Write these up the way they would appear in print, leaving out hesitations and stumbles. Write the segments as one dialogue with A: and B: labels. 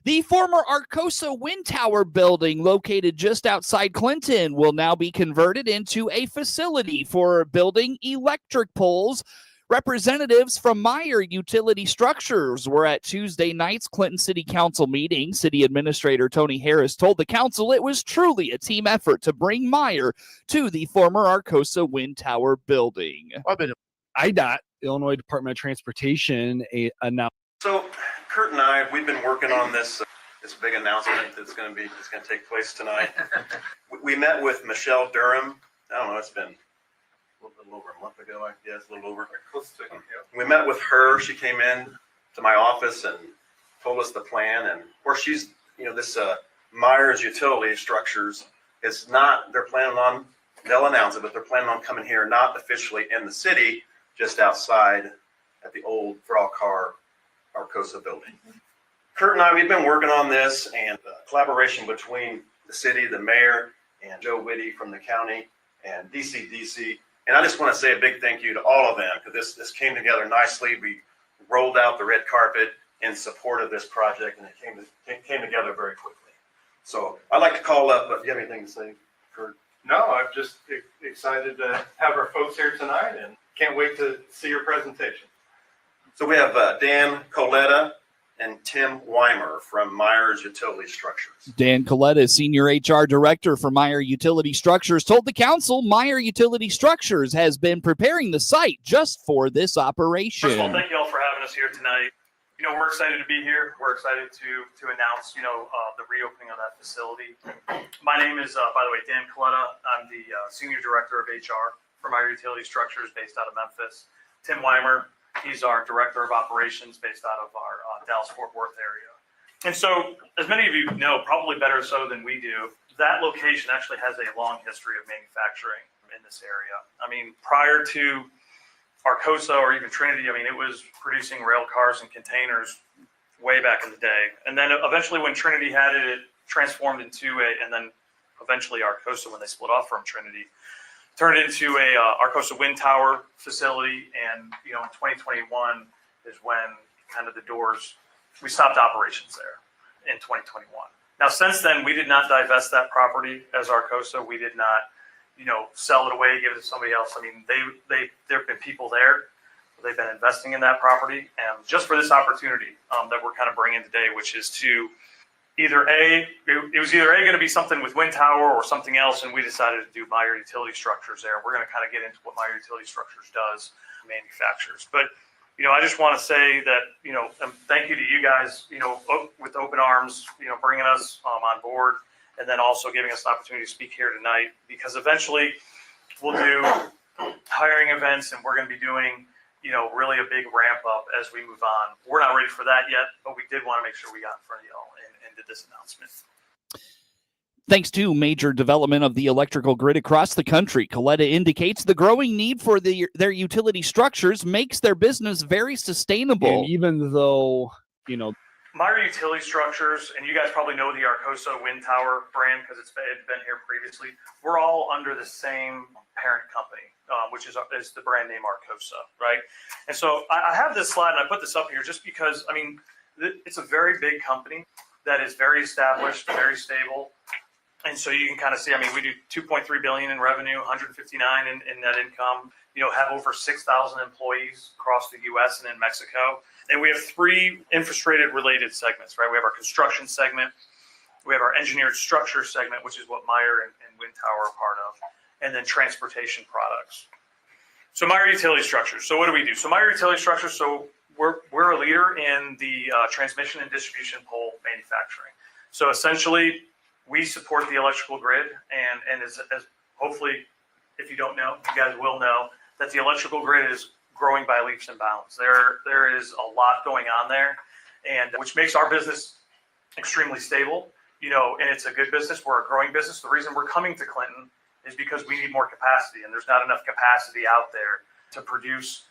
A: The former Arcosa Wind Tower building, located just outside Clinton, will now be converted into a facility for building electric poles. Representatives from Meyer Utility Structures were at Tuesday night's Clinton City Council meeting. City Administrator Tony Harris told the council it was truly a team effort to bring Meyer to the former Arcosa Wind Tower building.
B: IDOT, Illinois Department of Transportation, announced.
C: So Kurt and I, we've been working on this big announcement that's going to take place tonight. We met with Michelle Durham. I don't know, it's been a little over a month ago, I guess, a little over. We met with her. She came in to my office and told us the plan. And of course, she's, this Myers Utility Structures, it's not, they'll announce it, but they're planning on coming here, not officially in the city, just outside at the old FBall Arcosa building. Kurt and I, we've been working on this, and collaboration between the city, the mayor, and Joe Whitty from the county, and DCDC. And I just want to say a big thank you to all of them, because this came together nicely. We rolled out the red carpet in support of this project, and it came together very quickly. So I'd like to call up, do you have anything to say, Kurt?
D: No, I'm just excited to have our folks here tonight and can't wait to see your presentation.
C: So we have Dan Coletta and Tim Weimer from Myers Utility Structures.
A: Dan Coletta, Senior HR Director for Meyer Utility Structures, told the council Meyer Utility Structures has been preparing the site just for this operation.
E: First of all, thank you all for having us here tonight. We're excited to be here. We're excited to announce, the reopening of that facility. My name is, by the way, Dan Coletta. I'm the Senior Director of HR for Meyer Utility Structures based out of Memphis. Tim Weimer, he's our Director of Operations based out of our Dallas-Fort Worth area. And so, as many of you know, probably better so than we do, that location actually has a long history of manufacturing in this area. Prior to Arcosa or even Trinity, it was producing rail cars and containers way back in the day. And then eventually when Trinity had it, it transformed into and then eventually Arcosa, when they split off from Trinity, turned into a Arcosa Wind Tower facility. And, in 2021 is when kind of we stopped operations there in 2021. Now, since then, we did not divest that property as Arcosa. We did not, sell it away, give it to somebody else. There have been people there. They've been investing in that property. And just for this opportunity that we're kind of bringing today, which is to it was either going to be something with Wind Tower or something else, and we decided to do Meyer Utility Structures there. We're going to kind of get into what Meyer Utility Structures does, manufactures. But, I just want to say that, thank you to you guys, with open arms, bringing us on board, and then also giving us an opportunity to speak here tonight, because eventually we'll do hiring events, and we're going to be doing, really a big ramp up as we move on. We're not ready for that yet, but we did want to make sure we got in front of y'all and did this announcement.
A: Thanks to major development of the electrical grid across the country, Coletta indicates the growing need for their utility structures makes their business very sustainable.
B: And even though,
E: Meyer Utility Structures, and you guys probably know the Arcosa Wind Tower brand because it's been here previously. We're all under the same parent company, which is the brand name Arcosa, right? And so I have this slide, and I put this up here just because, it's a very big company that is very established, very stable. And so you can kind of see, we do $2.3 billion in revenue, 159 in net income, have over 6,000 employees across the U.S. and in Mexico. And we have 3 infrastructure related segments, right? We have our construction segment, we have our engineered structure segment, which is what Meyer and Wind Tower are part of, and then transportation products. So Meyer Utility Structures. So what do we do? So Meyer Utility Structures, so we're a leader in the transmission and distribution pole manufacturing. So essentially, we support the electrical grid, and as hopefully, if you don't know, you guys will know that the electrical grid is growing by leaps and bounds. There is a lot going on there, and which makes our business extremely stable. And it's a good business. We're a growing business. The reason we're coming to Clinton is because we need more capacity, and there's not enough capacity out there to produce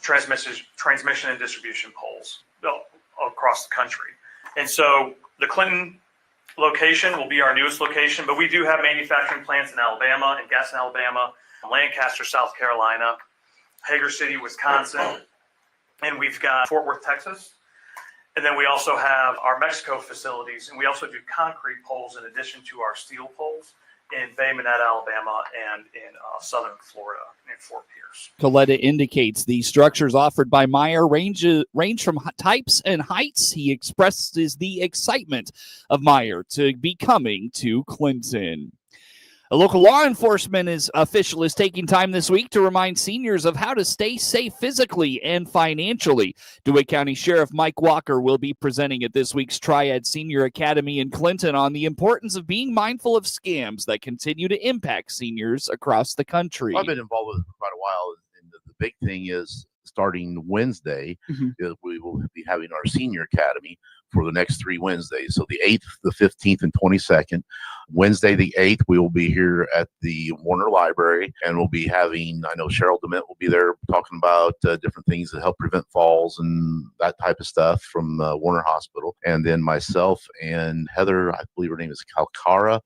E: transmission and distribution poles across the country. And so the Clinton location will be our newest location, but we do have manufacturing plants in Alabama, in Gaston, Alabama, Lancaster, South Carolina, Hager City, Wisconsin, and we've got Fort Worth, Texas. And then we also have our Mexico facilities, and we also do concrete poles in addition to our steel poles in Bay Minette, Alabama, and in southern Florida, in Fort Pierce.
A: Coletta indicates the structures offered by Meyer range from types and heights. He expresses the excitement of Meyer to be coming to Clinton. A local law enforcement official is taking time this week to remind seniors of how to stay safe physically and financially. DeWitt County Sheriff Mike Walker will be presenting at this week's TRIAD Senior Academy in Clinton on the importance of being mindful of scams that continue to impact seniors across the country.
F: I've been involved with it for quite a while, and the big thing is starting Wednesday, we will be having our Senior Academy for the next 3 Wednesdays. So the 8th, the 15th, and 22nd. Wednesday, the 8th, we will be here at the Warner Library, and we'll be having, I know Cheryl DeWitt will be there talking about different things that help prevent falls and that type of stuff from Warner Hospital. And then myself and Heather, I believe her name is Calcara,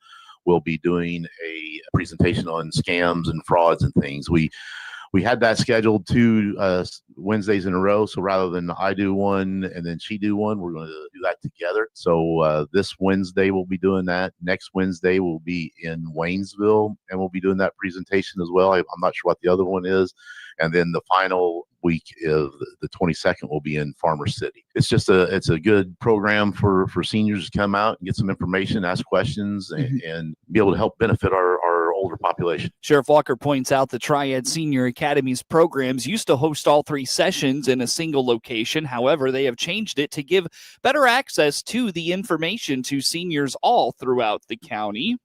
F: will be doing a presentation on scams and frauds and things. We had that scheduled 2 Wednesdays in a row. So rather than I do one and then she do one, we're going to do that together. So this Wednesday we'll be doing that. Next Wednesday we'll be in Waynesville and we'll be doing that presentation as well. I'm not sure what the other one is. And then the final week of the 22nd will be in Farmer City. It's a good program for seniors to come out and get some information, ask questions, and be able to help benefit our older population.
A: Sheriff Walker points out the TRIAD Senior Academy's programs used to host all 3 sessions in a single location. However, they have changed it to give better access to the information to seniors all throughout the county.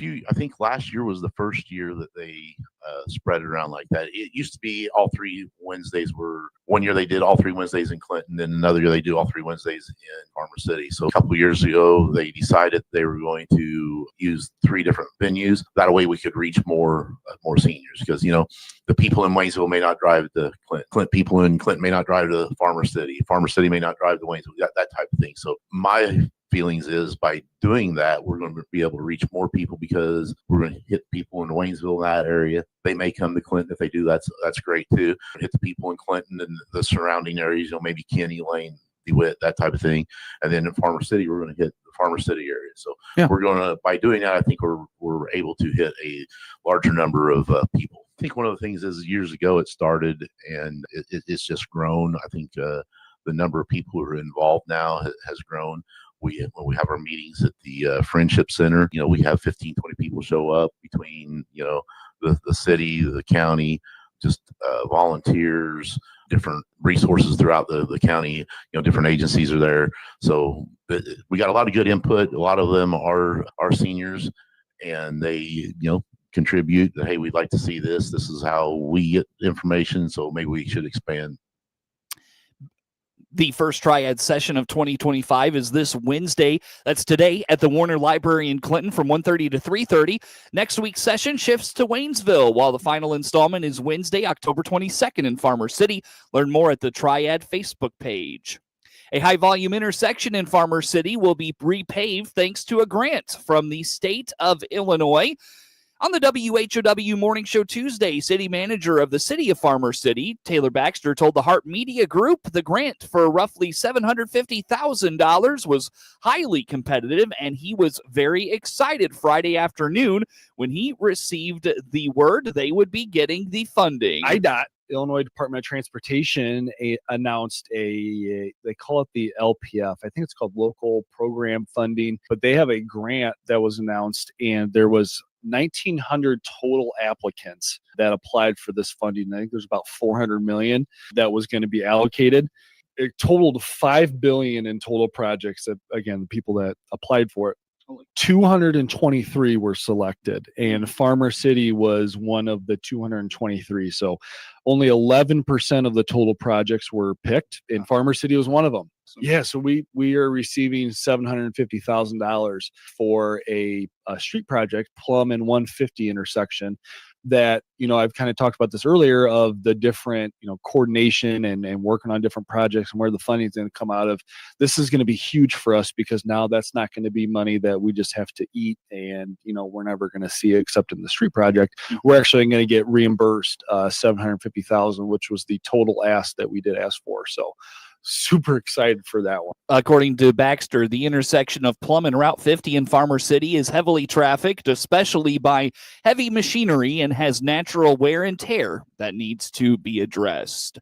F: I think last year was the first year that they spread it around like that. It used to be all 3 Wednesdays were, one year they did all 3 Wednesdays in Clinton, then another year they do all 3 Wednesdays in Farmer City. So a couple of years ago, they decided they were going to use 3 different venues. That way we could reach more seniors, because, you know, the people in Waynesville may not drive to Clinton. People in Clinton may not drive to Farmer City. Farmer City may not drive to Waynesville, that type of thing. So my feelings is by doing that, we're going to be able to reach more people, because we're going to hit people in Waynesville, that area. They may come to Clinton. If they do, that's great too. Hit the people in Clinton and the surrounding areas, you know, maybe Kenny, Lane, DeWitt, that type of thing. And then in Farmer City, we're going to hit the Farmer City area. So we're going to, by doing that, I think we're able to hit a larger number of people. I think one of the things is years ago it started, and it's just grown. I think the number of people who are involved now has grown. When we have our meetings at the Friendship Center, you know, we have 15, 20 people show up between, you know, the city, the county, just volunteers, different resources throughout the county, you know, different agencies are there. So we got a lot of good input. A lot of them are seniors, and they, you know, contribute that, hey, we'd like to see this. This is how we get information. So maybe we should expand.
A: The first TRIAD session of 2025 is this Wednesday. That's today at the Warner Library in Clinton from 1:30 to 3:30. Next week's session shifts to Waynesville, while the final installment is Wednesday, October 22nd in Farmer City. Learn more at the TRIAD Facebook page. A high-volume intersection in Farmer City will be repaved thanks to a grant from the state of Illinois. On the WHOW Morning Show Tuesday, city manager of the city of Farmer City, Taylor Baxter, told the Hart Media Group the grant for roughly $750,000 was highly competitive, and he was very excited Friday afternoon when he received the word they would be getting the funding.
B: IDOT, Illinois Department of Transportation, announced they call it the LPF. I think it's called Local Program Funding, but they have a grant that was announced, and there was 1,900 total applicants that applied for this funding. I think there's about $400 million that was going to be allocated. It totaled $5 billion in total projects that, again, the people that applied for it. 223 were selected, and Farmer City was one of the 223. So only 11% of the total projects were picked, and Farmer City was one of them. Yeah, so we are receiving $750,000 for a street project, Plum and 150 intersection, that, you know, I've kind of talked about this earlier, of the different, you know, coordination and working on different projects and where the funding is going to come out of. This is going to be huge for us, because now that's not going to be money that we just have to eat and, you know, we're never going to see except in the street project. We're actually going to get reimbursed $750,000, which was the total ask that we did ask for. So super excited for that one.
A: According to Baxter, the intersection of Plum and Route 50 in Farmer City is heavily trafficked, especially by heavy machinery, and has natural wear and tear that needs to be addressed.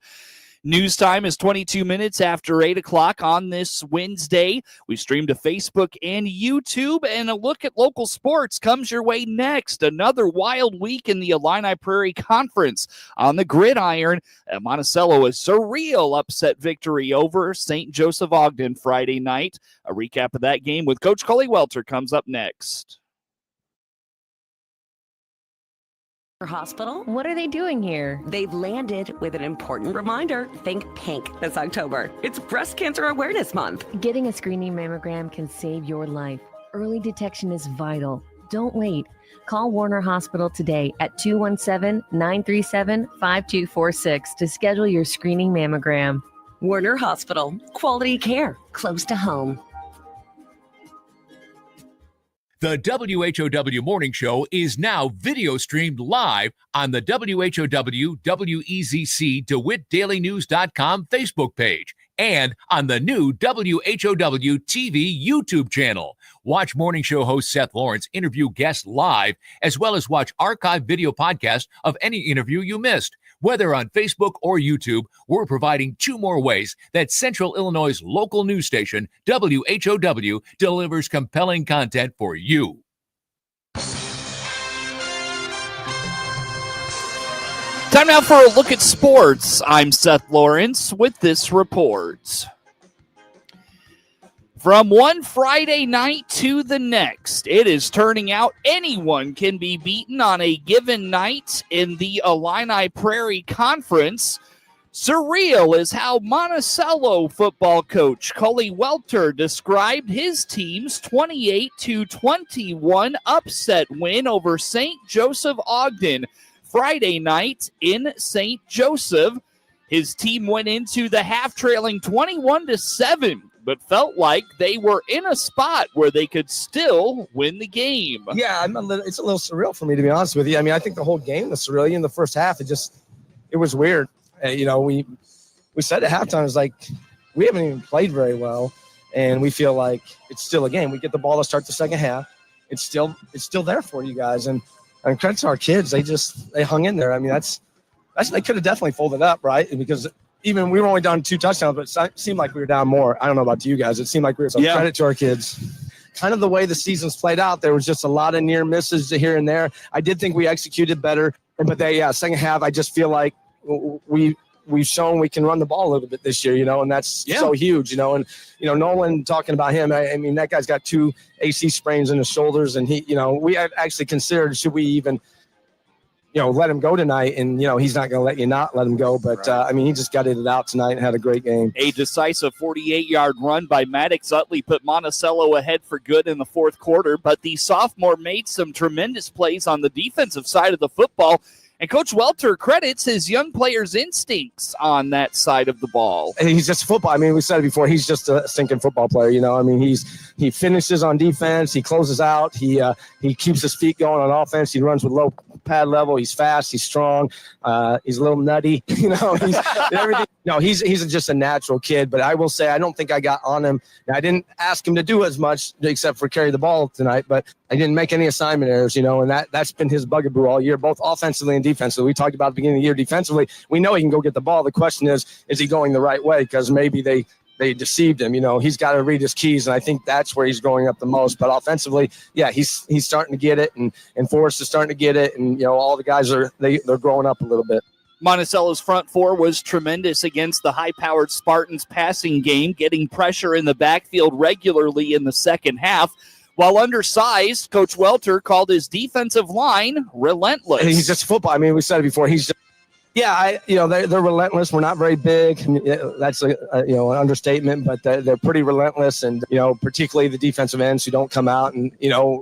A: News time is 22 minutes after 8 o'clock on this Wednesday. We stream to Facebook and YouTube, and a look at local sports comes your way next. Another wild week in the Illini Prairie Conference. On the gridiron, Monticello, a surreal upset victory over St. Joseph-Ogden Friday night. A recap of that game with Coach Cully Welter comes up next.
G: Hospital.
H: What are they doing here?
G: They've landed with an important reminder. Think pink this October. It's Breast Cancer Awareness Month.
H: Getting a screening mammogram can save your life. Early detection is vital. Don't wait. Call Warner Hospital today at 217-937-5246 to schedule your screening mammogram.
G: Warner Hospital. Quality care. Close to home.
I: The WHOW Morning Show is now video streamed live on the WHOW WEZC DeWitt DailyNews.com Facebook page and on the new WHOW TV YouTube channel. Watch Morning Show host Seth Lawrence interview guests live, as well as watch archived video podcasts of any interview you missed. Whether on Facebook or YouTube, we're providing 2 more ways that Central Illinois' local news station, WHOW, delivers compelling content for you.
A: Time now for a look at sports. I'm Seth Lawrence with this report. From one Friday night to the next, it is turning out anyone can be beaten on a given night in the Illini Prairie Conference. Surreal is how Monticello football coach Cully Welter described his team's 28-21 upset win over St. Joseph-Ogden Friday night in St. Joseph. His team went into the half trailing 21-7. But felt like they were in a spot where they could still win the game.
J: Yeah, it's a little surreal for me, to be honest with you. I mean, I think the whole game was surreal. In the first half, it was weird. We said at halftime, it was like, we haven't even played very well, and we feel like it's still a game. We get the ball to start the second half. It's still there for you guys. And credit to our kids. They hung in there. I mean, they could have definitely folded up, right? Because even we were only down 2 touchdowns, but it seemed like we were down more. I don't know about you guys. It seemed like we were. So credit to our kids. Kind of the way the season's played out, there was just a lot of near misses here and there. I did think we executed better, but second half, I just feel like we've shown we can run the ball a little bit this year, and that's so huge, and Nolan, talking about him, I mean, that guy's got 2 AC sprains in his shoulders, and we have actually considered, should we even let him go tonight, and he's not going to let you not let him go, but right. I mean, he just gutted it out tonight and had a great game.
A: A decisive 48-yard run by Maddox Utley put Monticello ahead for good in the fourth quarter, but the sophomore made some tremendous plays on the defensive side of the football, and Coach Welter credits his young players' instincts on that side of the ball.
J: And he's just football. I mean, we said it before, he's just a stinking football player, I mean, he finishes on defense, he closes out, he keeps his feet going on offense, he runs with low pad level, he's fast, he's strong, he's a little nutty, he's everything. No, he's just a natural kid, but I will say I don't think I got on him. Now, I didn't ask him to do as much except for carry the ball tonight, but I didn't make any assignment errors, and that's been his bugaboo all year, both offensively and defensively. We talked about at the beginning of the year defensively. We know he can go get the ball. The question is he going the right way? Because maybe they deceived him. He's got to read his keys, and I think that's where he's growing up the most. But offensively, he's starting to get it, and Forrest is starting to get it, and all the guys they're growing up a little bit.
A: Monticello's front four was tremendous against the high-powered Spartans passing game, getting pressure in the backfield regularly in the second half. While undersized, Coach Welter called his defensive line relentless.
J: And he's just football. I mean, we said it before. He's just, they're relentless. We're not very big. I mean, that's an understatement, but they're pretty relentless. And, particularly the defensive ends who don't come out. And,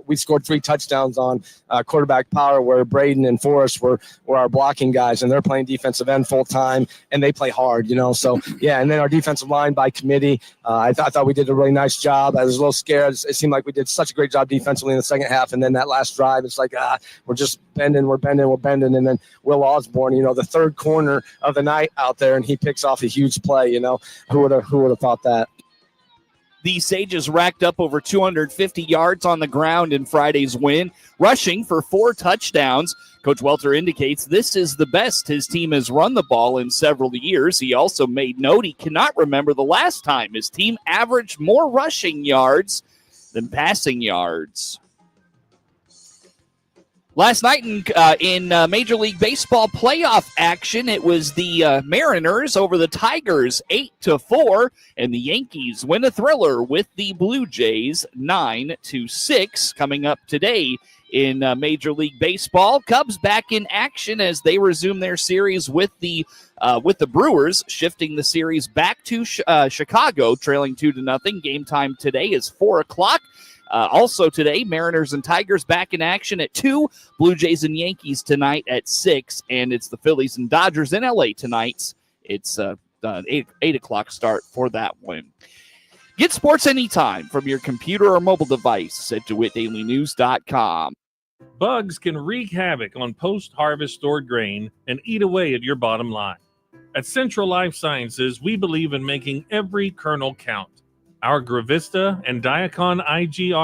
J: we scored 3 touchdowns on quarterback power where Braden and Forrest were our blocking guys, and they're playing defensive end full time, and they play hard, So, and then our defensive line by committee, I thought we did a really nice job. I was a little scared. It seemed like we did such a great job defensively in the second half. And then that last drive, it's like, we're just bending. And then Will Osborne, the third third corner of the night out there, and he picks off a huge play. You know, who would have thought that?
A: The Sages racked up over 250 yards on the ground in Friday's win, rushing for 4 touchdowns. Coach Welter indicates this is the best his team has run the ball in several years. He also made note he cannot remember the last time his team averaged more rushing yards than passing yards. Last night in Major League Baseball playoff action, it was the Mariners over the Tigers 8-4, and the Yankees win a thriller with the Blue Jays 9-6. Coming up today in Major League Baseball, Cubs back in action as they resume their series with the Brewers, shifting the series back to Chicago, trailing 2-0. Game time today is 4:00. Also today, Mariners and Tigers back in action at 2, Blue Jays and Yankees tonight at 6, and it's the Phillies and Dodgers in LA tonight. It's 8 o'clock start for that one. Get sports anytime from your computer or mobile device at DeWittDailyNews.com.
K: Bugs can wreak havoc on post-harvest stored grain and eat away at your bottom line. At Central Life Sciences, we believe in making every kernel count. Our Gravista and Diacon IGR